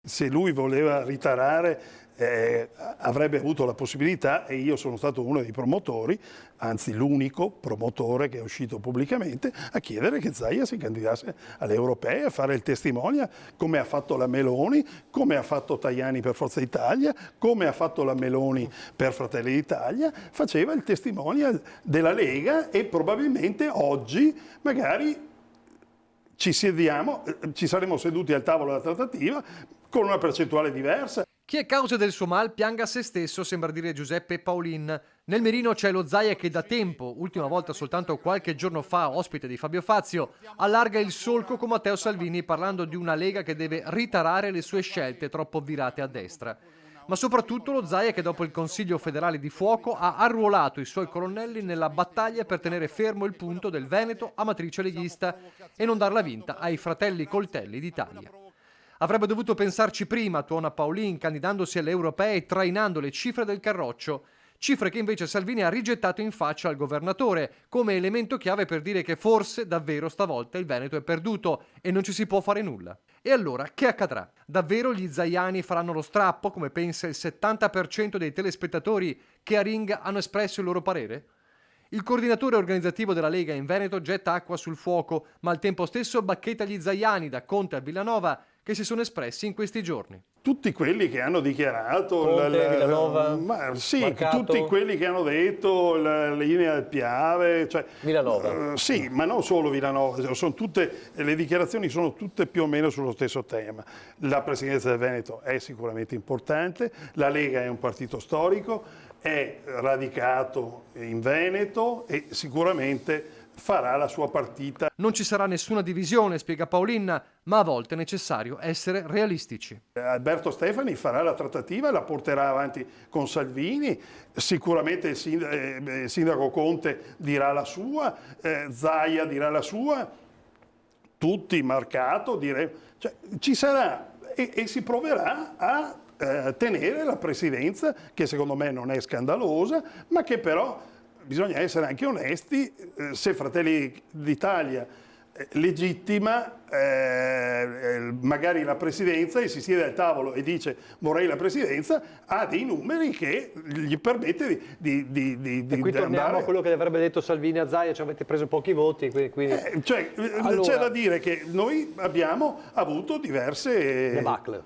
Se lui voleva ritarare avrebbe avuto la possibilità, e io sono stato uno dei promotori, anzi l'unico promotore che è uscito pubblicamente, a chiedere che Zaia si candidasse alle europee, a fare il testimonial, come ha fatto la Meloni, come ha fatto Tajani per Forza Italia, come ha fatto la Meloni per Fratelli d'Italia, faceva il testimonial della Lega e probabilmente oggi magari ci saremmo seduti al tavolo della trattativa con una percentuale diversa. Chi è causa del suo mal pianga se stesso, sembra dire Giuseppe Paolin. Nel mirino c'è lo Zaia che da tempo, ultima volta soltanto qualche giorno fa ospite di Fabio Fazio, allarga il solco con Matteo Salvini parlando di una Lega che deve ritarare le sue scelte troppo virate a destra. Ma soprattutto lo Zaia che dopo il Consiglio federale di fuoco ha arruolato i suoi colonnelli nella battaglia per tenere fermo il punto del Veneto a matrice leghista e non darla vinta ai fratelli coltelli d'Italia. Avrebbe dovuto pensarci prima, tuona Paolin, candidandosi alle europee e trainando le cifre del Carroccio, cifre che invece Salvini ha rigettato in faccia al governatore, come elemento chiave per dire che forse davvero stavolta il Veneto è perduto e non ci si può fare nulla. E allora, che accadrà? Davvero gli zaiani faranno lo strappo, come pensa il 70% dei telespettatori che a Ring hanno espresso il loro parere? Il coordinatore organizzativo della Lega in Veneto getta acqua sul fuoco, ma al tempo stesso bacchetta gli zaiani, da Conte a Villanova, che si sono espressi in questi giorni. Tutti quelli che hanno dichiarato, Conte, Villanova, sì, Marcato. tutti quelli che hanno detto la linea del Piave, cioè, Villanova. sì, ma non solo Villanova, le dichiarazioni sono tutte più o meno sullo stesso tema. La presidenza del Veneto è sicuramente importante, la Lega è un partito storico, è radicato in Veneto e sicuramente farà la sua partita. Non ci sarà nessuna divisione, spiega Paolin, ma a volte è necessario essere realistici. Alberto Stefani farà la trattativa e la porterà avanti con Salvini, sicuramente il sindaco Conte dirà la sua, Zaia dirà la sua, tutti, Marcato, cioè, ci sarà e si proverà a tenere la presidenza, che secondo me non è scandalosa, ma che però bisogna essere anche onesti. Se Fratelli d'Italia legittima magari la presidenza e si siede al tavolo e dice vorrei la presidenza, ha dei numeri che gli permette di e qui torniamo andare. a quello che avrebbe detto Salvini a Zaia, cioè avete preso pochi voti. Quindi... C'è da dire che noi abbiamo avuto diverse debacle.